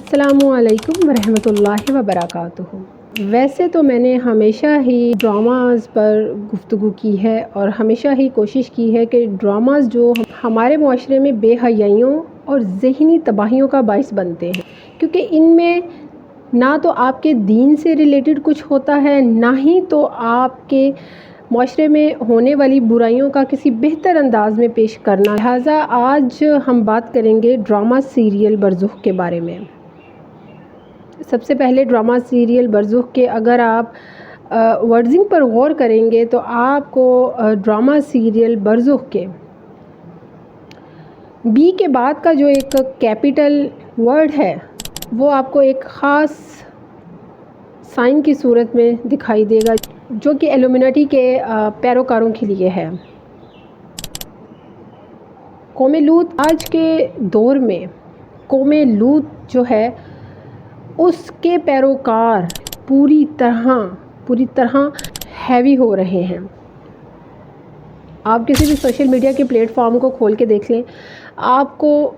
السلام علیکم ورحمۃ وبرکاتہ۔ ویسے تو میں نے ہمیشہ ہی ڈراماز پر گفتگو کی ہے اور ہمیشہ ہی کوشش کی ہے کہ ڈراماز جو ہمارے معاشرے میں بے حیائیوں اور ذہنی تباہیوں کا باعث بنتے ہیں، کیونکہ ان میں نہ تو آپ کے دین سے ریلیٹڈ کچھ ہوتا ہے، نہ ہی تو آپ کے معاشرے میں ہونے والی برائیوں کا کسی بہتر انداز میں پیش کرنا۔ لہٰذا آج ہم بات کریں گے ڈرامہ سیریل برزخ کے بارے میں۔ سب سے پہلے ڈرامہ سیریل برزخ کے اگر آپ ورڈزنگ پر غور کریں گے تو آپ کو ڈرامہ سیریل برزخ کے بی کے بعد کا جو ایک کیپٹل ورڈ ہے وہ آپ کو ایک خاص سائن کی صورت میں دکھائی دے گا، جو کہ ایلومینٹی کے پیروکاروں کے لیے ہے۔ قوم لوط آج کے دور میں قوم لوط جو ہے اس کے پیروکار پوری طرح ہیوی ہو رہے ہیں۔ آپ کسی بھی سوشل میڈیا کے پلیٹ فارم کو کھول کے دیکھ لیں، آپ کو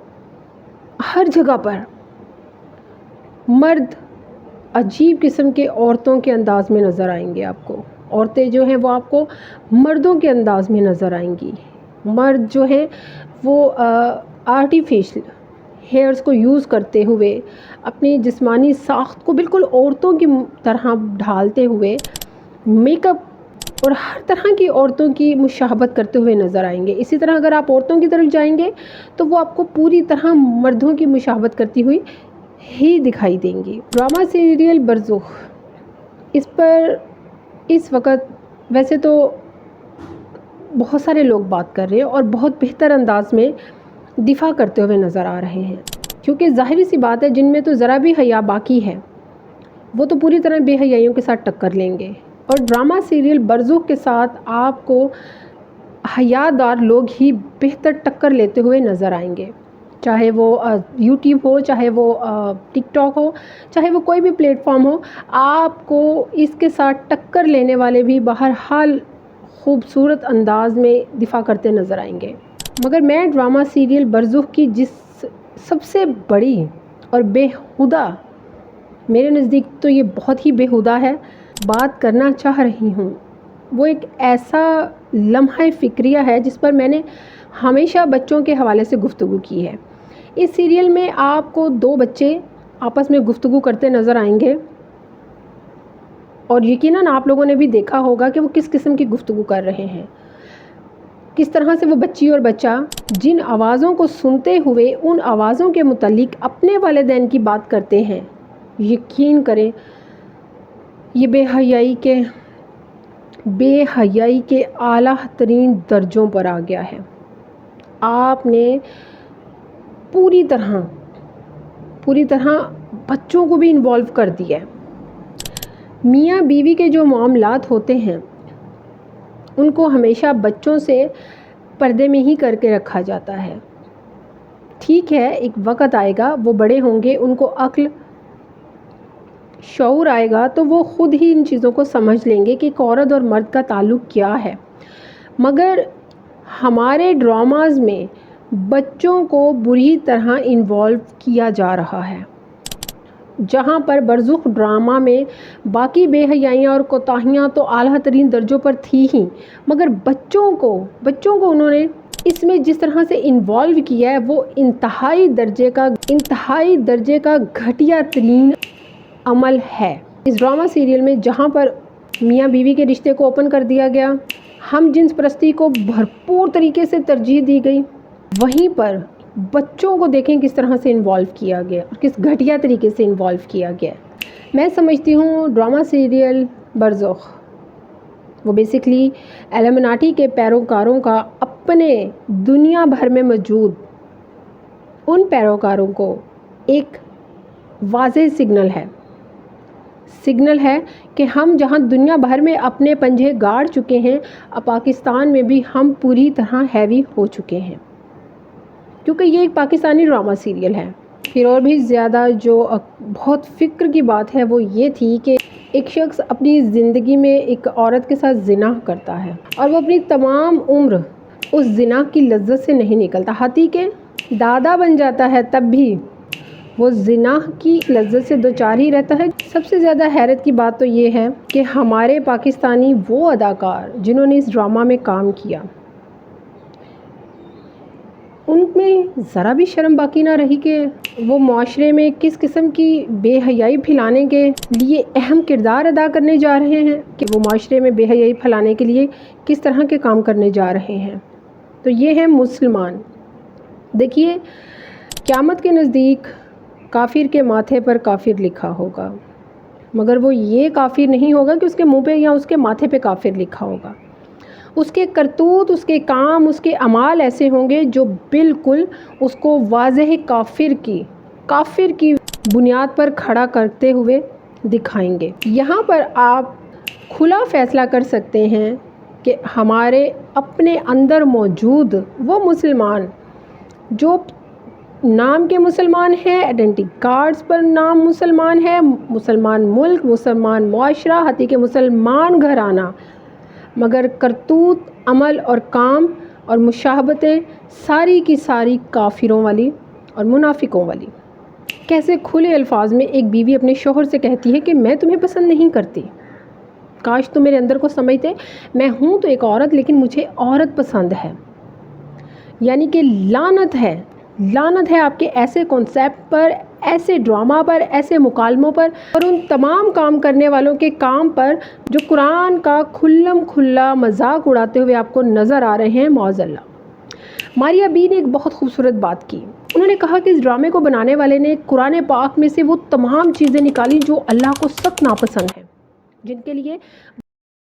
ہر جگہ پر مرد عجیب قسم کے عورتوں کے انداز میں نظر آئیں گے۔ آپ کو عورتیں جو ہیں وہ آپ کو مردوں کے انداز میں نظر آئیں گی۔ مرد جو ہیں وہ آرٹیفیشل ہیئرز کو یوز کرتے ہوئے اپنی جسمانی ساخت کو بالکل عورتوں کی طرح ڈھالتے ہوئے میک اپ اور ہر طرح کی عورتوں کی مشابہت کرتے ہوئے نظر آئیں گے۔ اسی طرح اگر آپ عورتوں کی طرف جائیں گے تو وہ آپ کو پوری طرح مردوں کی مشابہت کرتی ہوئی ہی دکھائی دیں گی۔ ڈرامہ سیریل برزخ اس پر اس وقت ویسے تو بہت سارے لوگ بات کر رہے ہیں اور بہت بہتر انداز میں دفاع کرتے ہوئے نظر آ رہے ہیں، کیونکہ ظاہری سی بات ہے جن میں تو ذرا بھی حیا باقی ہے وہ تو پوری طرح بے حیائیوں کے ساتھ ٹکر لیں گے، اور ڈرامہ سیریل برزخ کے ساتھ آپ کو حیادار لوگ ہی بہتر ٹکر لیتے ہوئے نظر آئیں گے، چاہے وہ یوٹیوب ہو، چاہے وہ ٹک ٹاک ہو، چاہے وہ کوئی بھی پلیٹ فارم ہو، آپ کو اس کے ساتھ ٹکر لینے والے بھی بہرحال خوبصورت انداز میں دفاع کرتے نظر آئیں گے۔ مگر میں ڈرامہ سیریل برزخ کی جس سب سے بڑی اور بےہودہ، میرے نزدیک تو یہ بہت ہی بےہودہ ہے، بات کرنا چاہ رہی ہوں، وہ ایک ایسا لمحہ فکریہ ہے جس پر میں نے ہمیشہ بچوں کے حوالے سے گفتگو کی ہے۔ اس سیریل میں آپ کو دو بچے آپس میں گفتگو کرتے نظر آئیں گے، اور یقیناً آپ لوگوں نے بھی دیکھا ہوگا کہ وہ کس قسم کی گفتگو کر رہے ہیں، کس طرح سے وہ بچی اور بچہ جن آوازوں کو سنتے ہوئے ان آوازوں کے متعلق اپنے والدین کی بات کرتے ہیں۔ یقین کریں یہ بے حیائی کے اعلیٰ ترین درجوں پر آ گیا ہے۔ آپ نے پوری طرح بچوں کو بھی انوالو کر دیا ہے۔ میاں بیوی کے جو معاملات ہوتے ہیں ان کو ہمیشہ بچوں سے پردے میں ہی کر کے رکھا جاتا ہے۔ ٹھیک ہے، ایک وقت آئے گا وہ بڑے ہوں گے، ان کو عقل شعور آئے گا تو وہ خود ہی ان چیزوں کو سمجھ لیں گے کہ ایک عورت اور مرد کا تعلق کیا ہے۔ مگر ہمارے ڈراماز میں بچوں کو بری طرح انوالو کیا جا رہا ہے، جہاں پر برزخ ڈرامہ میں باقی بے حیائیاں اور کوتاہیاں تو اعلیٰ ترین درجوں پر تھی ہی، مگر بچوں کو انہوں نے اس میں جس طرح سے انوالو کیا ہے وہ انتہائی درجے کا گھٹیا ترین عمل ہے۔ اس ڈرامہ سیریل میں جہاں پر میاں بیوی کے رشتے کو اوپن کر دیا گیا، ہم جنس پرستی کو بھرپور طریقے سے ترجیح دی گئی، وہیں پر بچوں کو دیکھیں کس طرح سے انوالو کیا گیا اور کس گھٹیا طریقے سے انوالو کیا گیا۔ میں سمجھتی ہوں ڈرامہ سیریل برزخ وہ بیسکلی ایلومیناٹی کے پیروکاروں کا اپنے دنیا بھر میں موجود ان پیروکاروں کو ایک واضح سگنل ہے کہ ہم جہاں دنیا بھر میں اپنے پنجے گاڑ چکے ہیں، اب پاکستان میں بھی ہم پوری طرح ہیوی ہو چکے ہیں، کیونکہ یہ ایک پاکستانی ڈرامہ سیریل ہے۔ پھر اور بھی زیادہ جو بہت فکر کی بات ہے وہ یہ تھی کہ ایک شخص اپنی زندگی میں ایک عورت کے ساتھ زنا کرتا ہے اور وہ اپنی تمام عمر اس زنا کی لذت سے نہیں نکلتا، حتیٰ کہ دادا بن جاتا ہے تب بھی وہ زنا کی لذت سے دوچار ہی رہتا ہے۔ سب سے زیادہ حیرت کی بات تو یہ ہے کہ ہمارے پاکستانی وہ اداکار جنہوں نے اس ڈرامہ میں کام کیا، ان میں ذرا بھی شرم باقی نہ رہی کہ وہ معاشرے میں کس قسم کی بے حیائی پھیلانے کے لیے اہم کردار ادا کرنے جا رہے ہیں، کہ وہ معاشرے میں بے حیائی پھیلانے کے لیے کس طرح کے کام کرنے جا رہے ہیں۔ تو یہ ہے مسلمان۔ دیکھیے، قیامت کے نزدیک کافر کے ماتھے پر کافر لکھا ہوگا، مگر وہ یہ کافر نہیں ہوگا کہ اس کے منہ پہ یا اس کے ماتھے پہ کافر لکھا ہوگا۔ اس کے کرتوت، اس کے کام، اس کے اعمال ایسے ہوں گے جو بالکل اس کو واضح کافر کی بنیاد پر کھڑا کرتے ہوئے دکھائیں گے۔ یہاں پر آپ کھلا فیصلہ کر سکتے ہیں کہ ہمارے اپنے اندر موجود وہ مسلمان جو نام کے مسلمان ہیں، آئیڈینٹی کارڈز پر نام مسلمان ہے، مسلمان ملک، مسلمان معاشرہ، حتیٰ کہ مسلمان گھرانہ، مگر کرتوت، عمل اور کام اور مشابہتیں ساری کی ساری کافروں والی اور منافقوں والی۔ کیسے کھلے الفاظ میں ایک بیوی اپنے شوہر سے کہتی ہے کہ میں تمہیں پسند نہیں کرتی، کاش تم میرے اندر کو سمجھتے، میں ہوں تو ایک عورت لیکن مجھے عورت پسند ہے۔ یعنی کہ لعنت ہے آپ کے ایسے کانسیپٹ پر، ایسے ڈرامہ پر، ایسے مکالموں پر اور ان تمام کام کرنے والوں کے کام پر جو قرآن کا کھلم کھلا مذاق اڑاتے ہوئے آپ کو نظر آ رہے ہیں، معاذ اللہ۔ ماریا بی نے ایک بہت خوبصورت بات کی۔ انہوں نے کہا کہ اس ڈرامے کو بنانے والے نے قرآن پاک میں سے وہ تمام چیزیں نکالی جو اللہ کو سخت ناپسند ہیں، جن کے لیے